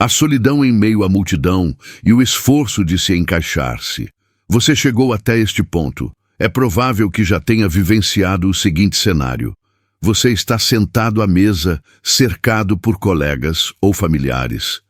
A solidão em meio à multidão e o esforço de se encaixar-se. Você chegou até este ponto. É provável que já tenha vivenciado o seguinte cenário. Você está sentado à mesa, cercado por colegas ou familiares.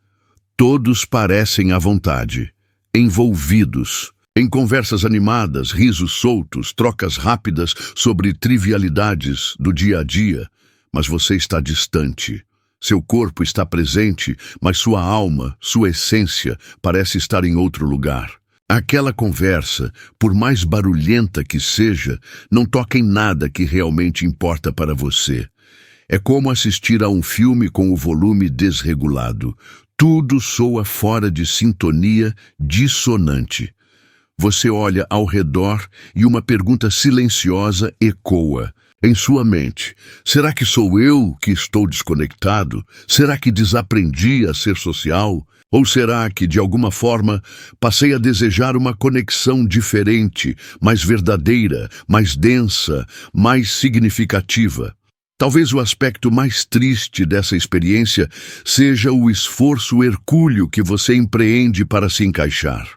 Todos parecem à vontade, envolvidos, em conversas animadas, risos soltos, trocas rápidas sobre trivialidades do dia a dia, mas você está distante. Seu corpo está presente, mas sua alma, sua essência, parece estar em outro lugar. Aquela conversa, por mais barulhenta que seja, não toca em nada que realmente importa para você. É como assistir a um filme com o volume desregulado. Tudo soa fora de sintonia, dissonante. Você olha ao redor e uma pergunta silenciosa ecoa em sua mente. Será que sou eu que estou desconectado? Será que desaprendi a ser social? Ou será que, de alguma forma, passei a desejar uma conexão diferente, mais verdadeira, mais densa, mais significativa? Talvez o aspecto mais triste dessa experiência seja o esforço hercúleo que você empreende para se encaixar.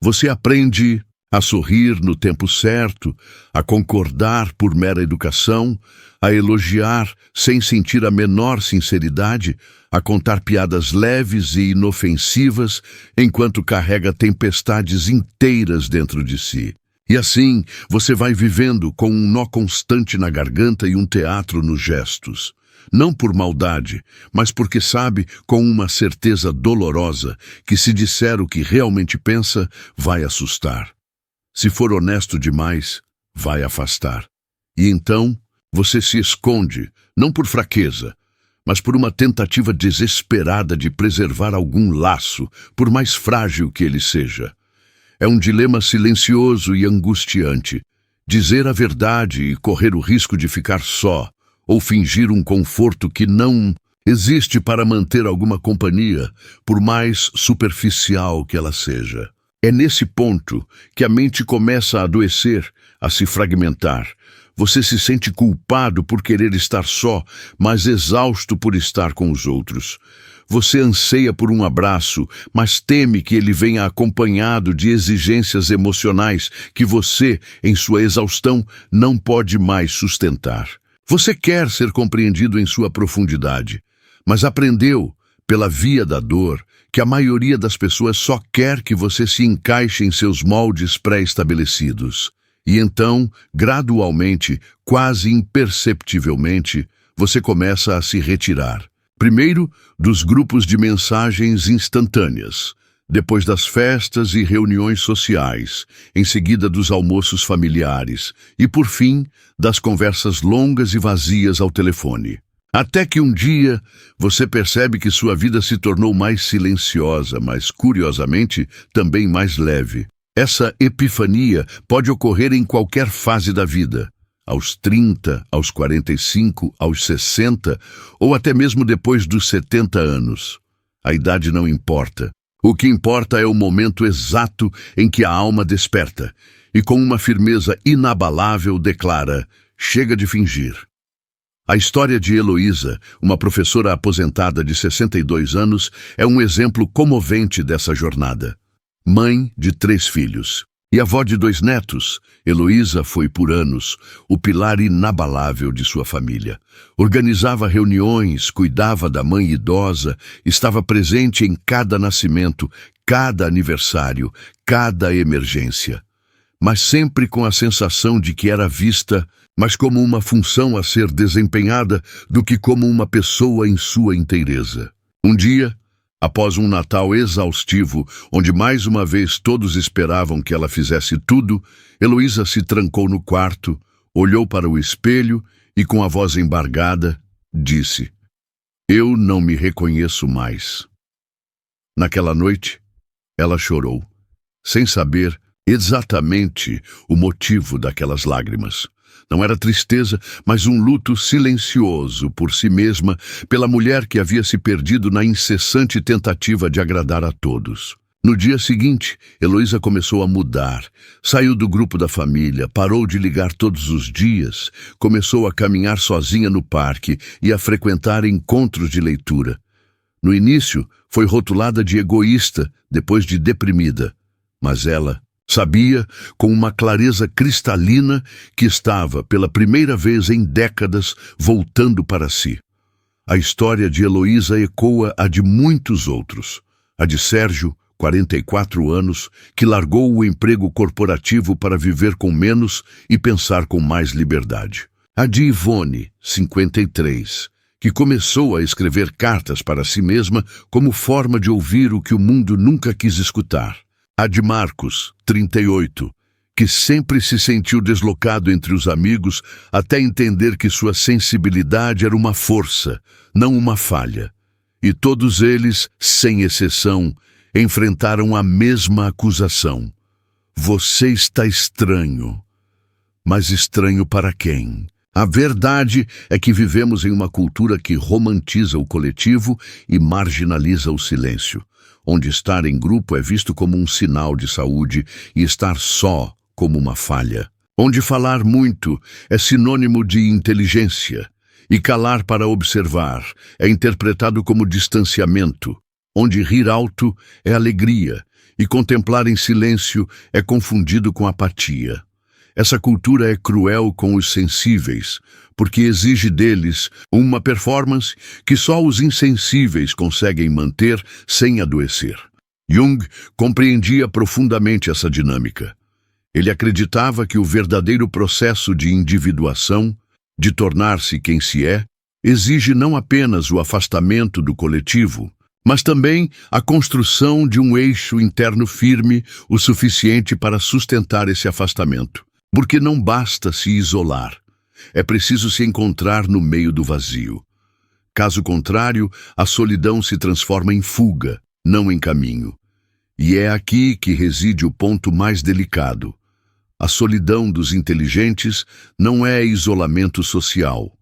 Você aprende a sorrir no tempo certo, a concordar por mera educação, a elogiar sem sentir a menor sinceridade, a contar piadas leves e inofensivas enquanto carrega tempestades inteiras dentro de si. E assim, você vai vivendo com um nó constante na garganta e um teatro nos gestos. Não por maldade, mas porque sabe, com uma certeza dolorosa, que se disser o que realmente pensa, vai assustar. Se for honesto demais, vai afastar. E então, você se esconde, não por fraqueza, mas por uma tentativa desesperada de preservar algum laço, por mais frágil que ele seja. É um dilema silencioso e angustiante. Dizer a verdade e correr o risco de ficar só, ou fingir um conforto que não existe para manter alguma companhia, por mais superficial que ela seja. É nesse ponto que a mente começa a adoecer, a se fragmentar. Você se sente culpado por querer estar só, mas exausto por estar com os outros. Você anseia por um abraço, mas teme que ele venha acompanhado de exigências emocionais que você, em sua exaustão, não pode mais sustentar. Você quer ser compreendido em sua profundidade, mas aprendeu, pela via da dor, que a maioria das pessoas só quer que você se encaixe em seus moldes pré-estabelecidos. E então, gradualmente, quase imperceptivelmente, você começa a se retirar. Primeiro, dos grupos de mensagens instantâneas, depois das festas e reuniões sociais, em seguida dos almoços familiares e, por fim, das conversas longas e vazias ao telefone. Até que um dia, você percebe que sua vida se tornou mais silenciosa, mas, curiosamente, também mais leve. Essa epifania pode ocorrer em qualquer fase da vida. Aos 30, aos 45, aos 60 ou até mesmo depois dos 70 anos. A idade não importa. O que importa é o momento exato em que a alma desperta e com uma firmeza inabalável declara: chega de fingir. A história de Heloísa, uma professora aposentada de 62 anos, é um exemplo comovente dessa jornada. Mãe de 3 filhos e avó de 2 netos, Heloísa foi por anos o pilar inabalável de sua família. Organizava reuniões, cuidava da mãe idosa, estava presente em cada nascimento, cada aniversário, cada emergência. Mas sempre com a sensação de que era vista mais como uma função a ser desempenhada do que como uma pessoa em sua inteireza. Um dia, após um Natal exaustivo, onde mais uma vez todos esperavam que ela fizesse tudo, Heloísa se trancou no quarto, olhou para o espelho e, com a voz embargada, disse: "Eu não me reconheço mais." Naquela noite, ela chorou, sem saber exatamente o motivo daquelas lágrimas. Não era tristeza, mas um luto silencioso por si mesma, pela mulher que havia se perdido na incessante tentativa de agradar a todos. No dia seguinte, Heloísa começou a mudar. Saiu do grupo da família, parou de ligar todos os dias, começou a caminhar sozinha no parque e a frequentar encontros de leitura. No início, foi rotulada de egoísta, depois de deprimida. Mas ela sabia, com uma clareza cristalina, que estava, pela primeira vez em décadas, voltando para si. A história de Heloísa ecoa a de muitos outros. A de Sérgio, 44 anos, que largou o emprego corporativo para viver com menos e pensar com mais liberdade. A de Ivone, 53, que começou a escrever cartas para si mesma como forma de ouvir o que o mundo nunca quis escutar. A de Marcos, 38, que sempre se sentiu deslocado entre os amigos até entender que sua sensibilidade era uma força, não uma falha. E todos eles, sem exceção, enfrentaram a mesma acusação. Você está estranho. Mas estranho para quem? A verdade é que vivemos em uma cultura que romantiza o coletivo e marginaliza o silêncio, onde estar em grupo é visto como um sinal de saúde e estar só como uma falha, onde falar muito é sinônimo de inteligência e calar para observar é interpretado como distanciamento, onde rir alto é alegria e contemplar em silêncio é confundido com apatia. Essa cultura é cruel com os sensíveis, porque exige deles uma performance que só os insensíveis conseguem manter sem adoecer. Jung compreendia profundamente essa dinâmica. Ele acreditava que o verdadeiro processo de individuação, de tornar-se quem se é, exige não apenas o afastamento do coletivo, mas também a construção de um eixo interno firme o suficiente para sustentar esse afastamento. Porque não basta se isolar, é preciso se encontrar no meio do vazio. Caso contrário, a solidão se transforma em fuga, não em caminho. E é aqui que reside o ponto mais delicado. A solidão dos inteligentes não é isolamento social,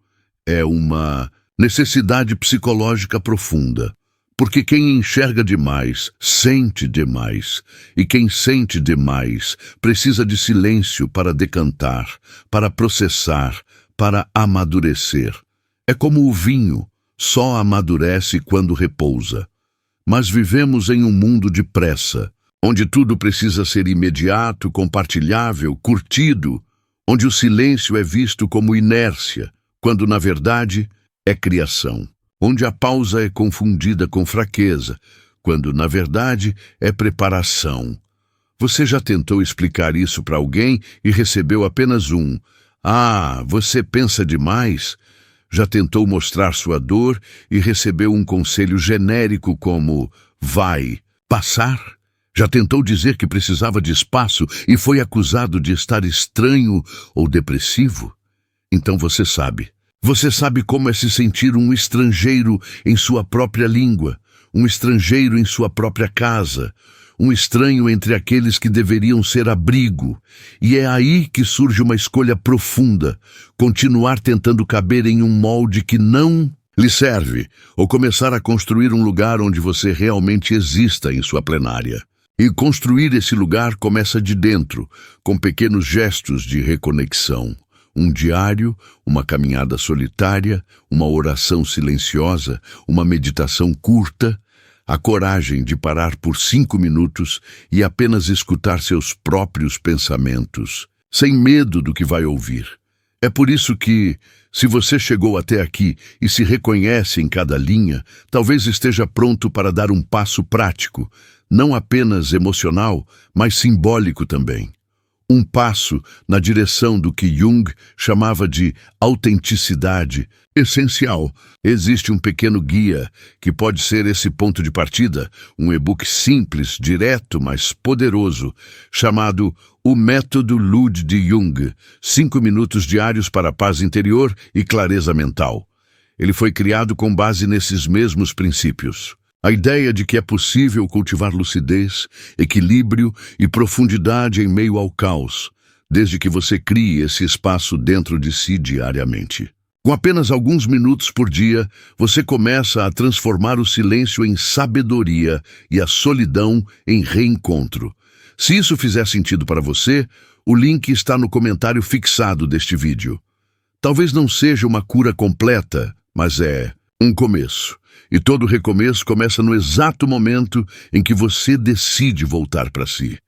é uma necessidade psicológica profunda. Porque quem enxerga demais, sente demais, e quem sente demais precisa de silêncio para decantar, para processar, para amadurecer. É como o vinho, só amadurece quando repousa. Mas vivemos em um mundo de pressa, onde tudo precisa ser imediato, compartilhável, curtido, onde o silêncio é visto como inércia, quando na verdade é criação. Onde a pausa é confundida com fraqueza, quando, na verdade, é preparação. Você já tentou explicar isso para alguém e recebeu apenas um "Ah, você pensa demais"? Já tentou mostrar sua dor e recebeu um conselho genérico como "Vai passar"? Já tentou dizer que precisava de espaço e foi acusado de estar estranho ou depressivo? Então você sabe. Você sabe como é se sentir um estrangeiro em sua própria língua, um estrangeiro em sua própria casa, um estranho entre aqueles que deveriam ser abrigo. E é aí que surge uma escolha profunda, continuar tentando caber em um molde que não lhe serve, ou começar a construir um lugar onde você realmente exista em sua plenária. E construir esse lugar começa de dentro, com pequenos gestos de reconexão. Um diário, uma caminhada solitária, uma oração silenciosa, uma meditação curta, a coragem de parar por 5 minutos e apenas escutar seus próprios pensamentos, sem medo do que vai ouvir. É por isso que, se você chegou até aqui e se reconhece em cada linha, talvez esteja pronto para dar um passo prático, não apenas emocional, mas simbólico também. Um passo na direção do que Jung chamava de autenticidade essencial. Existe um pequeno guia que pode ser esse ponto de partida, um e-book simples, direto, mas poderoso, chamado O Método Lud de Jung, 5 minutos diários para a paz interior e clareza mental. Ele foi criado com base nesses mesmos princípios. A ideia de que é possível cultivar lucidez, equilíbrio e profundidade em meio ao caos, desde que você crie esse espaço dentro de si diariamente. Com apenas alguns minutos por dia, você começa a transformar o silêncio em sabedoria e a solidão em reencontro. Se isso fizer sentido para você, o link está no comentário fixado deste vídeo. Talvez não seja uma cura completa, mas é um começo. E todo recomeço começa no exato momento em que você decide voltar para si.